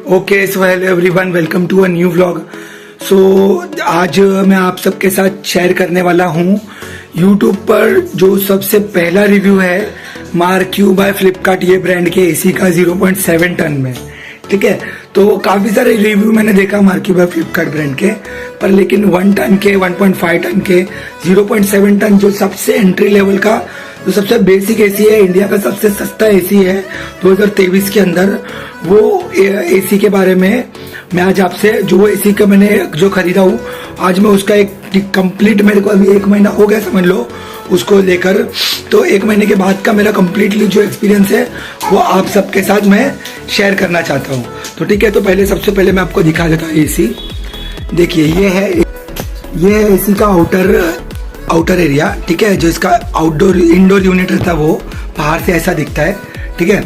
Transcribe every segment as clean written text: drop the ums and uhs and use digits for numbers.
Okay so hello everyone, welcome to a new vlog. So आज मैं आप सबके साथ शेयर करने वाला हूँ यूट्यूब पर जो सबसे पहला रिव्यू है मार्क्यू बाय फ्लिपकार्ट, ये ब्रांड के एसी का 0.7 टन में। ठीक है, तो काफ़ी सारे रिव्यू मैंने देखा मार्क्यू बाय फ्लिपकार्ट ब्रांड के, पर लेकिन 1 टन के, 1.5 टन के, 0.7 टन जो सबसे एंट्री लेवल का, जो सबसे बेसिक एसी है, इंडिया का सबसे सस्ता एसी है 2023 के अंदर, वो एसी के बारे में मैं आज आपसे, जो एसी का मैंने जो खरीदा हूँ, आज मैं उसका एक कंप्लीट, मेरे को अभी 1 महीना हो गया समझ लो उसको लेकर, तो 1 महीने के बाद का मेरा कंप्लीटली जो एक्सपीरियंस है वो आप सबके साथ मैं शेयर करना चाहता हूँ। तो ठीक है, तो सबसे पहले मैं आपको दिखा देता हूँ एसी। देखिए ये है एसी का आउटर एरिया। ठीक है, जो इसका इंडोर यूनिट रहता है वो बाहर से ऐसा दिखता है। ठीक है,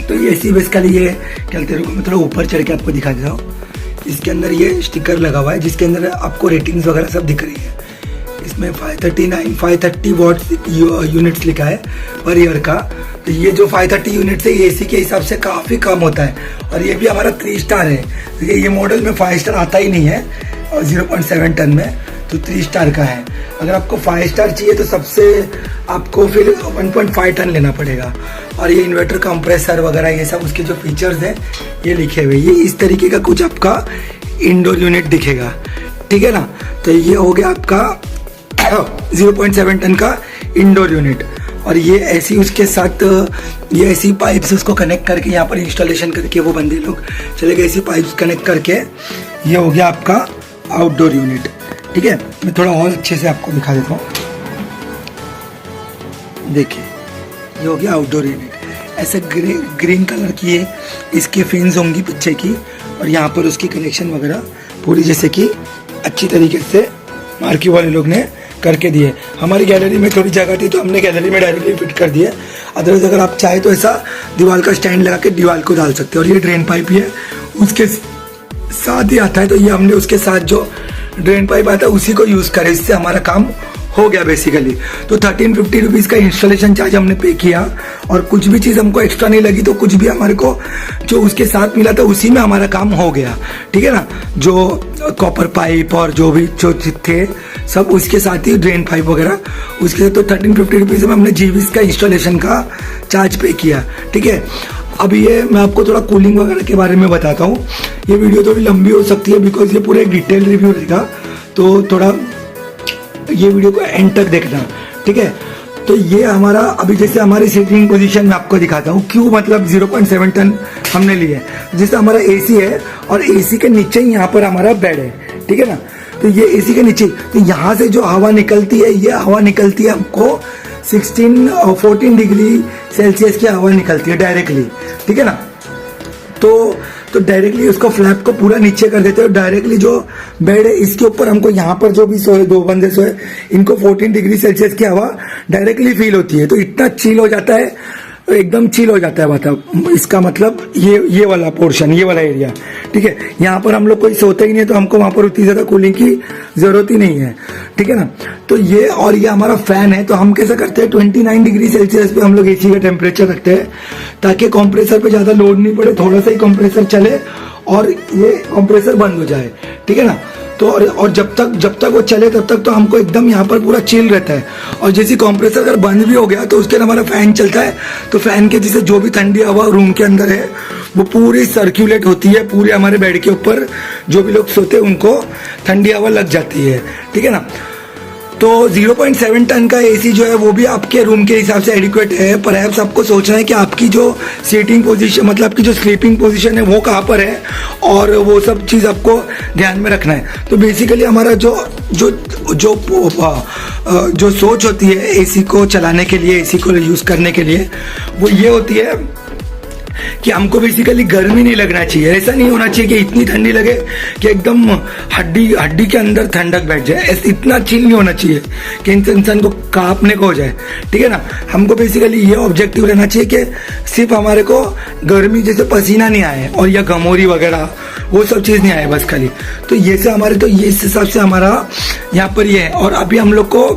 तो ये एसी बेसिकली ये चलते रहो, मैं थोड़ा ऊपर चढ़ के आपको दिखा देता हूँ। इसके अंदर ये स्टिकर लगा हुआ है जिसके अंदर आपको रेटिंग्स वगैरह सब दिख रही है। इसमें 530 वॉट्स यूनिट्स लिखा है पर ईयर का। तो ये जो 530 यूनिट्स है ये एसी के हिसाब से काफ़ी कम होता है, और ये भी हमारा 3 स्टार है। तो ये मॉडल में 5 स्टार आता ही नहीं है, और 0.7 टन में तो 3 स्टार का है। अगर आपको 5 स्टार चाहिए तो सबसे आपको फिर 1.5 टन लेना पड़ेगा। और ये इन्वर्टर कंप्रेसर वगैरह ये सब उसके जो फीचर्स हैं ये लिखे हुए, ये इस तरीके का कुछ आपका इंडोर यूनिट दिखेगा। ठीक है ना, तो ये हो गया आपका 0.7 टन का इंडोर यूनिट। और ये ऐसी उसके साथ ये ऐसी पाइप्स उसको कनेक्ट करके यहाँ पर इंस्टॉलेशन करके वो बंदे लोग चले गए, ऐसी पाइप्स कनेक्ट करके ये हो गया आपका आउटडोर यूनिट। ठीक है, मैं थोड़ा और अच्छे से आपको दिखा देता हूँ। देखिए ये हो गया आउटडोर यूनिट, ऐसे ग्रीन कलर की है, इसके फिन्स होंगी पीछे की, और यहाँ पर उसकी कनेक्शन वगैरह पूरी जैसे कि अच्छी तरीके से मार्क्यू वाले लोग ने करके दिए। हमारी गैलरी में थोड़ी जगह थी तो हमने गैलरी में डायरेक्टली फिट कर दिए। अदरवाइज अगर आप चाहे तो ऐसा दीवार का स्टैंड लगा के दीवार को डाल सकते हो। और ये ड्रेन पाइप ही है उसके साथ ही आता है, तो ये हमने उसके साथ जो ड्रेन पाइप आता है उसी को यूज़ करें, इससे हमारा काम हो गया बेसिकली। तो 1350 रुपीज़ का इंस्टॉलेशन चार्ज हमने पे किया, और कुछ भी चीज़ हमको एक्स्ट्रा नहीं लगी, तो कुछ भी हमारे को जो उसके साथ मिला था उसी में हमारा काम हो गया। ठीक है ना, जो कॉपर पाइप और जो भी जो थे सब उसके साथ ही, ड्रेन पाइप वगैरह उसके साथ। तो 1350 रुपीज़ में हमने जीवीस का इंस्टॉलेशन का चार्ज पे किया। ठीक है, अब ये मैं आपको थोड़ा कूलिंग वगैरह के बारे में बताता हूँ। ये वीडियो थोड़ी लंबी हो सकती है बिकॉज ये पूरा एक डिटेल रिव्यू रहेगा, तो थोड़ा ये वीडियो को एंड तक देखना। ठीक है, तो ये हमारा अभी जैसे हमारी सीटिंग पोजीशन में आपको दिखाता हूँ क्यों, मतलब 0.7 टन हमने लिए है। जैसे हमारा एसी है और एसी के नीचे ही यहाँ पर हमारा बेड है। ठीक है ना, तो ये एसी के नीचे, तो यहाँ से जो हवा निकलती है, ये हवा निकलती है हमको 14 डिग्री सेल्सियस की हवा निकलती है डायरेक्टली। ठीक है ना, तो डायरेक्टली उसको फ्लैप को पूरा नीचे कर देते हैं। डायरेक्टली जो बेड है इसके ऊपर हमको यहाँ पर जो भी सोए, 2 बंदे सोए, इनको 14 डिग्री सेल्सियस की हवा डायरेक्टली फील होती है। तो इतना चिल हो जाता है, एकदम चिल हो जाता है। मतलब इसका मतलब ये वाला पोर्शन, ये वाला एरिया। ठीक है, यहाँ पर हम लोग कोई सोते ही नहीं है, तो हमको वहाँ पर उतनी ज़्यादा कूलिंग की ज़रूरत ही नहीं है। ठीक है ना, तो ये, और ये हमारा फैन है, तो हम कैसा करते हैं 29 डिग्री सेल्सियस पे हम लोग एसी का टेम्परेचर रखते हैं, ताकि कंप्रेसर पे ज़्यादा लोड नहीं पड़े, थोड़ा सा ही कंप्रेसर चले और ये कंप्रेसर बंद हो जाए। ठीक है ना, तो और जब तक वो चले तब तक तो हमको एकदम यहाँ पर पूरा चिल रहता है। और जैसे कंप्रेसर अगर बंद भी हो गया तो उसके हमारा फैन चलता है, तो फैन के जैसे जो भी ठंडी हवा रूम के अंदर है वो पूरी सर्कुलेट होती है, पूरे हमारे बेड के ऊपर जो भी लोग सोते हैं उनको ठंडी हवा लग जाती है। ठीक है ना, तो 0.7 टन का एसी जो है वो भी आपके रूम के हिसाब से एडिक्वेट है। पर आपको सोचना है कि आपकी जो सीटिंग पोजीशन, मतलब आपकी जो स्लीपिंग पोजीशन है वो कहाँ पर है, और वो सब चीज़ आपको ध्यान में रखना है। तो बेसिकली हमारा जो सोच होती है एसी को चलाने के लिए, एसी को यूज़ करने के लिए, वो ये होती है कि हमको बेसिकली गर्मी नहीं लगना चाहिए। ऐसा नहीं होना चाहिए कि इतनी ठंडी लगे कि एकदम हड्डी के अंदर ठंडक बैठ जाए। इतना चिल नहीं होना चाहिए कि इंसान को कांपने को हो जाए। ठीक है ना, हमको बेसिकली ये ऑब्जेक्टिव रहना चाहिए कि सिर्फ हमारे को गर्मी जैसे पसीना नहीं आए और या गमोरी वगैरह वो सब चीज़ नहीं आए बस खाली। तो ये से हमारे, तो ये इस हिसाब से हमारा यहाँ पर ये है। और अभी हम लोग को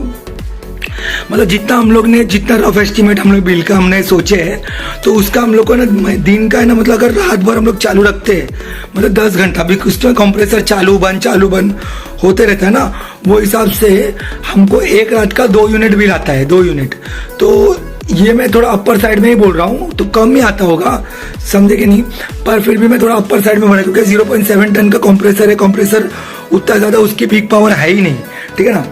मतलब जितना हम लोग ने, जितना रफ एस्टिमेट हम लोग बिल का हमने सोचे है, तो उसका हम लोग को ना दिन का है ना, मतलब अगर रात भर हम लोग चालू रखते हैं, मतलब 10 घंटा भी उसमें कंप्रेसर चालू बंद होते रहता है ना, वो हिसाब से हमको एक रात का 2 यूनिट बिल आता है, 2 यूनिट। तो ये मैं थोड़ा अपर साइड में ही बोल रहा हूँ, तो कम ही आता होगा, समझे कि नहीं, पर फिर भी मैं थोड़ा अपर साइड में बना, क्योंकि 0.7 टन का कंप्रेसर है। कंप्रेसर उतना ज़्यादा उसकी पीक पावर है ही नहीं, ठीक है ना,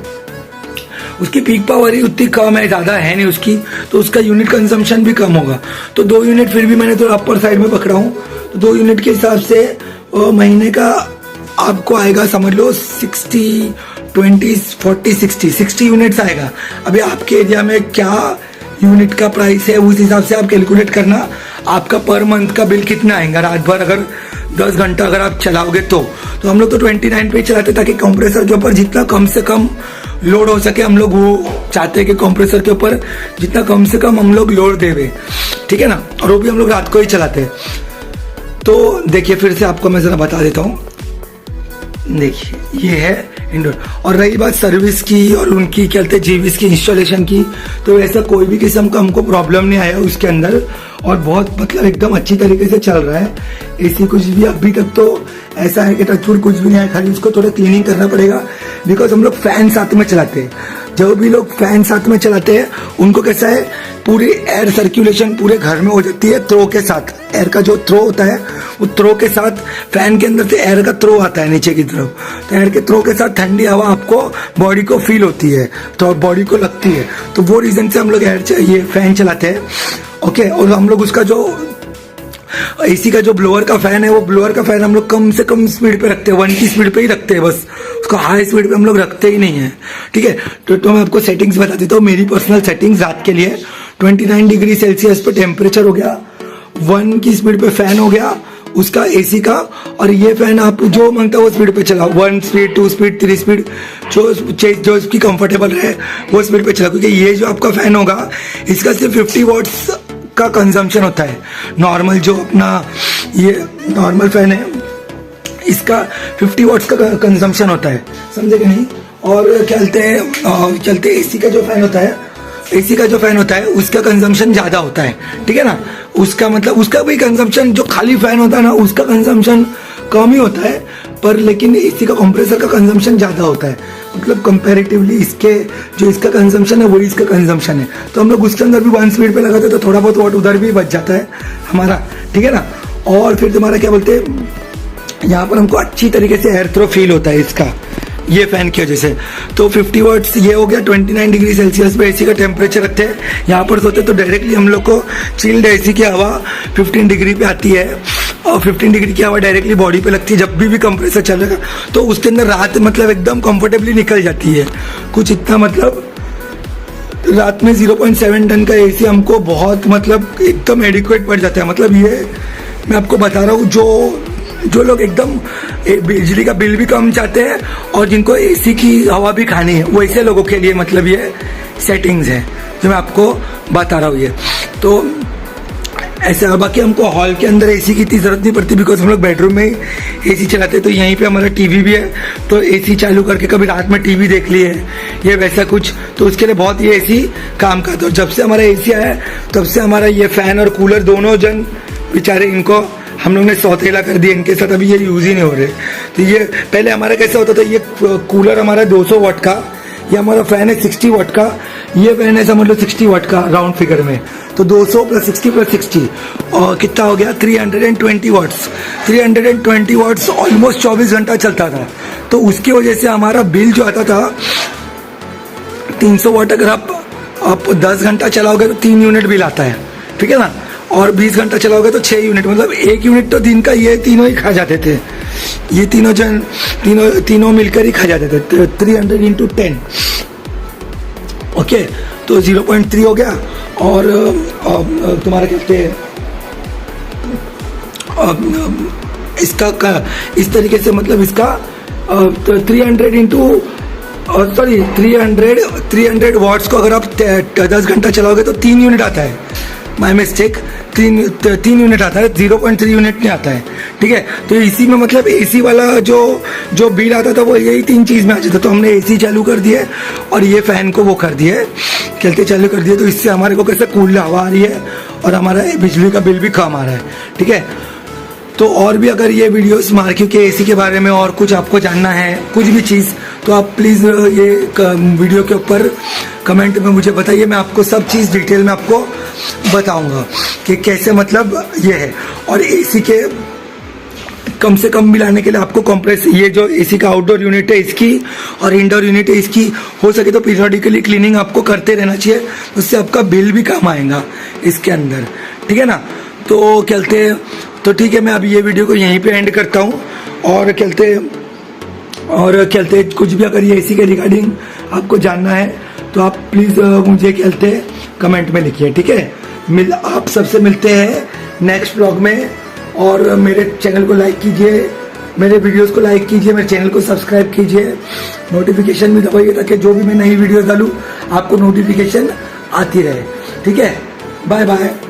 उसकी पीक पावर ही उतनी कम है, ज़्यादा है नहीं उसकी, तो उसका यूनिट कंजम्पशन भी कम होगा। तो 2 यूनिट फिर भी मैंने थोड़ा अपर साइड में पकड़ा हूँ, तो 2 यूनिट के हिसाब से महीने का आपको आएगा, समझ लो 60, 20, 40, 60 यूनिट्स आएगा। अभी आपके एरिया में क्या यूनिट का प्राइस है, उस हिसाब से आप कैलकुलेट करना आपका पर मंथ का बिल कितना आएगा। रात भर अगर 10 घंटा अगर आप चलाओगे तो हम लोग तो 29 पे ही चलाते, ताकि कंप्रेसर के ऊपर जितना कम से कम लोड हो सके, हम लोग वो चाहते हैं कि कंप्रेसर के ऊपर जितना कम से कम हम लोग लोड देवे, ठीक है ना, और वो भी हम लोग रात को ही चलाते हैं। तो देखिए फिर से आपको मैं जरा बता देता हूँ, देखिए ये है इंडोर। और रही बात सर्विस की और उनकी क्या कहते हैं जीवीस की इंस्टॉलेशन की, तो ऐसा कोई भी किस्म का हमको प्रॉब्लम नहीं आया उसके अंदर, और बहुत मतलब एकदम अच्छी तरीके से चल रहा है। एसी कुछ भी अभी तक तो ऐसा है कि टचवुड कुछ भी नहीं है, खाली उसको थोड़ा क्लीनिंग करना पड़ेगा, बिकॉज हम लोग फैन साथ में चलाते हैं। जब भी लोग फैन साथ में चलाते हैं उनको कैसा है, पूरी एयर सर्कुलेशन पूरे घर में हो जाती है थ्रो के साथ। एयर का जो थ्रो होता है वो थ्रो के साथ फैन के अंदर से एयर का थ्रो आता है नीचे की तरफ, तो एयर के थ्रो के साथ ठंडी हवा आपको बॉडी को फील होती है, तो बॉडी को लगती है। तो वो रीजन से हम लोग ये फैन चलाते हैं, ओके। और हम लोग उसका जो एसी का जो ब्लोअर का फैन है, वो ब्लोअर का फैन हम लोग कम से कम स्पीड पे रखते हैं, 1 की स्पीड पे ही रखते हैं बस, उसको हाई स्पीड पे हम लोग रखते ही नहीं है, ठीक है। तो मैं आपको सेटिंग्स बता देता हूँ। मेरी पर्सनल सेटिंग्स रात के लिए 29 डिग्री सेल्सियस पे टेम्परेचर हो गया, 1 की स्पीड पे फैन हो गया उसका एसी का, और ये फैन आप जो मांगता है वो स्पीड पे चलाओ, 1 स्पीड, 2 स्पीड, 3 स्पीड, जो इसकी कंफर्टेबल रहे वो स्पीड पे चलाओ। क्योंकि ये जो आपका फैन होगा इसका सिर्फ 50 वॉट्स का कंजम्पशन होता है। नॉर्मल जो अपना ये नॉर्मल फैन है इसका 50 वॉट्स का कंजम्पशन होता है, समझे कि नहीं। और चलते एसी का जो फैन होता है, एसी का जो फैन होता है उसका कंजम्पशन ज्यादा होता है, ठीक है ना। उसका मतलब उसका भी कंजम्पशन, जो खाली फैन होता है ना उसका कंजम्पशन कम ही होता है, पर लेकिन एसी का कंप्रेसर का कंजम्पशन ज्यादा होता है, मतलब कंपैरेटिवली इसके जो इसका कंजम्पशन है वही इसका कंजम्पशन है। तो हम लोग उसके अंदर भी 1 स्पीड पे लगाते हैं, तो थोड़ा बहुत वॉट उधर भी बच जाता है हमारा, ठीक है ना। और फिर तुम्हारा क्या बोलते हैं, यहाँ पर हमको अच्छी तरीके से एयर थ्रो फील होता है इसका, ये फैन की वजह से। तो 50 वॉट्स ये हो गया। 29 डिग्री सेल्सियस पे एसी का टेम्परेचर रखते हैं, यहाँ पर सोते तो डायरेक्टली हम लोग को चिल्ड एसी की हवा 15 डिग्री पे आती है, और 15 डिग्री की हवा डायरेक्टली बॉडी पे लगती है जब भी कंप्रेसर चलेगा, तो उसके अंदर रात मतलब एकदम कंफर्टेबली निकल जाती है। कुछ इतना मतलब रात में 0.7 टन का एसी हमको बहुत मतलब एकदम एडिक्वेट पड़ जाता है। मतलब ये मैं आपको बता रहा हूँ, जो लोग एकदम बिजली का बिल भी कम चाहते हैं और जिनको एसी की हवा भी खानी है, वैसे लोगों के लिए मतलब ये सेटिंग्स है जो मैं आपको बता रहा हूँ। ये तो ऐसा, बाकी हमको हॉल के अंदर एसी की इतनी जरूरत नहीं पड़ती, बिकॉज हम लोग बेडरूम में एसी चलाते हैं। तो यहीं पे हमारा टीवी भी है, तो एसी चालू करके कभी रात में टीवी देख लिए ये वैसा कुछ, तो उसके लिए बहुत ये एसी काम करता है। जब से हमारा एसी आया तब से हमारा ये फैन और कूलर दोनों जन बेचारे इनको हम लोग ने सौतेला कर दिया, इनके साथ अभी ये यूज ही नहीं हो रहे। तो ये पहले हमारा कैसा होता था, ये कूलर हमारा 200 वाट का, ये हमारा फैन है 60 वाट का, ये फैन है समझ लो 60 वाट का राउंड फिगर में, तो 200 + 60 + 60 और कितना हो गया 320 वाट्स। 320 वाट्स ऑलमोस्ट 24 घंटा चलता था। तो उसकी वजह से हमारा बिल जो आता था 300 वाट, अगर आप 10 घंटा चलाओगे तो 3 यूनिट बिल आता है, ठीक है ना। और 20 घंटा चलाओगे तो 6 यूनिट, मतलब 1 यूनिट तो दिन का ये तीनों ही खा जाते थे, ये तीनों मिलकर ही खा जाते थे। 300 × 10, ओके, तो 0.3 हो गया। और तुम्हारा कहते हैं इसका इस तरीके से, मतलब इसका 300 वाट्स को अगर आप 10 घंटा चलाओगे तो 3 यूनिट आता है, माई मिस्टेक, 3 यूनिट आता है, 0.3 यूनिट नहीं आता है, ठीक है। तो इसी में मतलब एसी वाला जो बिल आता था वो यही 3 चीज़ में आ जाता। तो हमने एसी चालू कर दिया और ये फैन को वो कर दिया, चलते चालू कर दिया। तो इससे हमारे को कैसे कूल हवा आ रही है और हमारा बिजली का बिल भी कम आ रहा है, ठीक है। तो और भी अगर ये वीडियोस मार्केट के एसी के बारे में और कुछ आपको जानना है, कुछ भी चीज़, तो आप प्लीज़ ये वीडियो के ऊपर कमेंट में मुझे बताइए। मैं आपको सब चीज़ डिटेल में आपको बताऊंगा कि कैसे मतलब ये है। और एसी के कम से कम मिलाने के लिए आपको कंप्रेस, ये जो एसी का आउटडोर यूनिट है इसकी और इंडोर यूनिट है इसकी, हो सके तो पीरियडिकली क्लीनिंग आपको करते रहना चाहिए, उससे आपका बिल भी कम आएगा इसके अंदर, ठीक है ना। तो चलते, तो ठीक है, मैं अभी ये वीडियो को यहीं पे एंड करता हूँ। और चलते कुछ भी अगर ये एसी के रिगार्डिंग आपको जानना है तो आप प्लीज़ मुझे चलते कमेंट में लिखिए, ठीक है। आप सबसे मिलते हैं नेक्स्ट व्लॉग में। और मेरे चैनल को लाइक कीजिए, मेरे वीडियोस को लाइक कीजिए, मेरे चैनल को सब्सक्राइब कीजिए, नोटिफिकेशन भी दबाइए ताकि जो भी मैं नई वीडियो डालूँ आपको नोटिफिकेशन आती रहे, ठीक है। Bye bye.